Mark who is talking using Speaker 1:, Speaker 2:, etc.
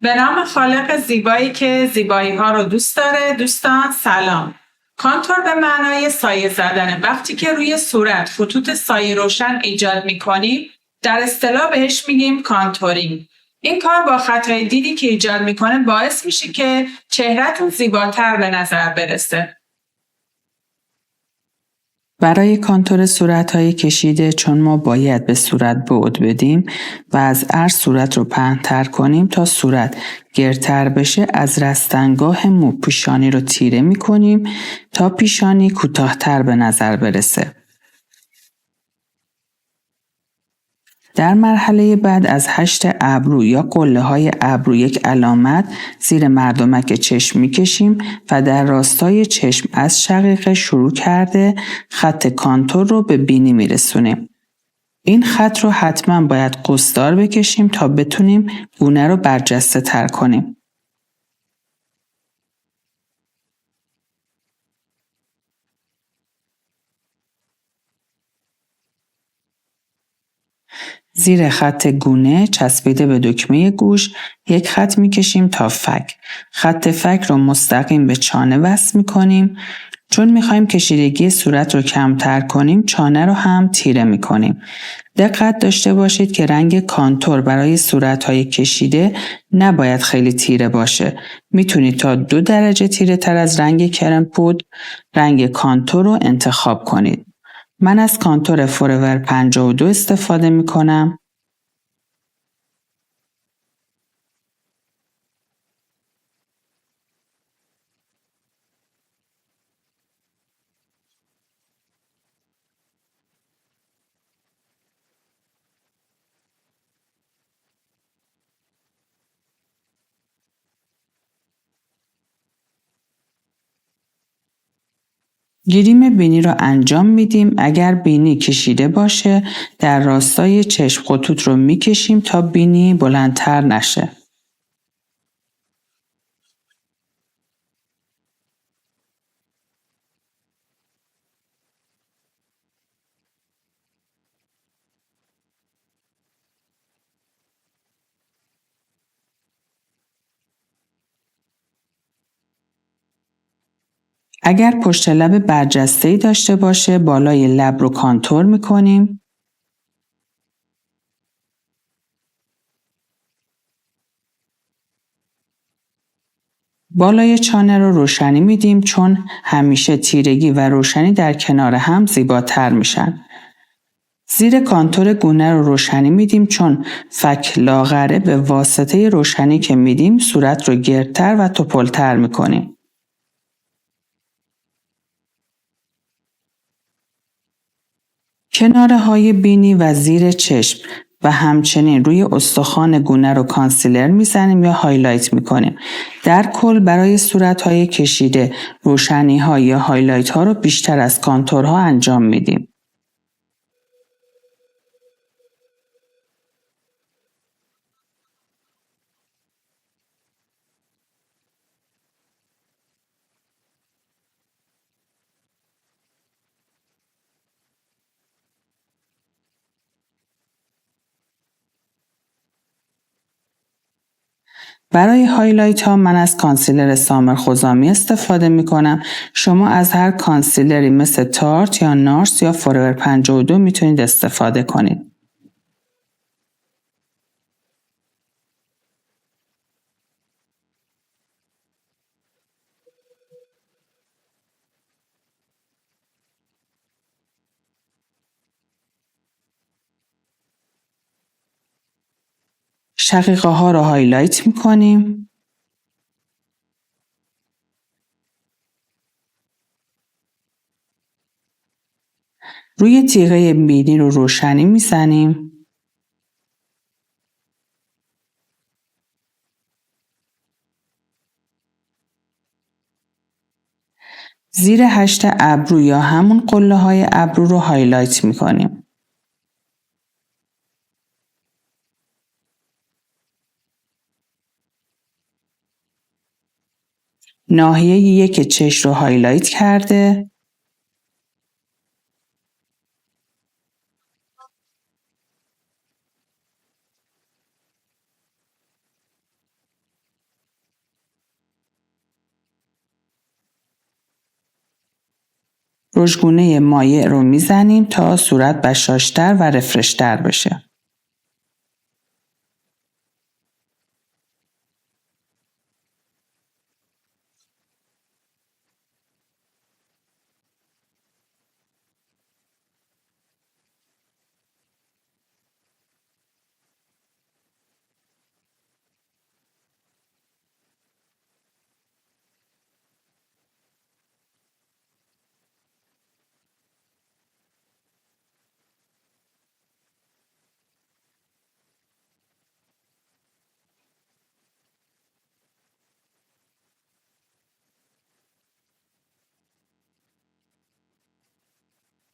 Speaker 1: به نام خالق زیبایی که زیبایی ها رو دوست داره. دوستان سلام. کانتور به معنای سایه زدنه. وقتی که روی صورت خطوط سایه روشن ایجاد میکنیم در اصطلاح بهش میگیم کانتورینگ. این کار با خطای دیدی که ایجاد میکنه باعث میشه که چهرهتون زیباتر به نظر برسه.
Speaker 2: برای کانتور صورت‌های کشیده چون ما باید به صورت بعد بدیم و از عرض صورت رو پهن‌تر کنیم تا صورت گردتر بشه، از رستنگاه مو پیشانی رو تیره می‌کنیم تا پیشانی کوتاه‌تر به نظر برسه. در مرحله بعد از هشت ابرو یا قله‌های ابرو یک علامت زیر مردمک چشم می‌کشیم و در راستای چشم از شقیقه شروع کرده خط کانتور رو به بینی میرسونیم. این خط رو حتما باید قوسدار بکشیم تا بتونیم گونه رو برجسته تر کنیم. زیر خط گونه چسبیده به دکمه گوش یک خط میکشیم تا فک. خط فک رو مستقیم به چانه وصل میکنیم. چون میخوایم کشیدگی صورت رو کمتر کنیم چانه رو هم تیره میکنیم. دقت داشته باشید که رنگ کانتور برای صورت‌های کشیده نباید خیلی تیره باشه. میتونید تا 2 درجه تیره تر از رنگ کرم پودر رنگ کانتور رو انتخاب کنید. من از کانتور فورور 52 استفاده میکنم. گیریم بینی رو انجام میدیم. اگر بینی کشیده باشه در راستای چشم خطوط رو میکشیم تا بینی بلندتر نشه. اگر پشت لب برجسته‌ای داشته باشه بالای لب رو کانتور میکنیم. بالای چانه رو روشنی میدیم چون همیشه تیرگی و روشنی در کنار هم زیباتر میشن. زیر کانتور گونه رو روشنی میدیم چون فک لاغره، به واسطه روشنی که میدیم صورت رو گردتر و توپلتر میکنیم. کناره های بینی و زیر چشم و همچنین روی استخوان گونه رو کانسیلر میزنیم یا هایلایت میکنیم. در کل برای صورت های کشیده روشنی ها یا هایلایت ها رو بیشتر از کانتورها انجام میدیم. برای هایلایت ها من از کانسیلر سامر خزامی استفاده می کنم. شما از هر کانسیلری مثل تارت یا نارس یا فورور 52 میتونید استفاده کنید. شقیقه ها رو هایلایت می کنیم. روی تیغه بینی رو روشنی می زنیم. زیر هشت ابرو یا همون قله های ابرو رو هایلایت می کنیم. ناحیه یک چشم رو هایلایت کرده. رژگونه مایع رو میزنیم تا صورت بشاشتر و رفرشتر بشه.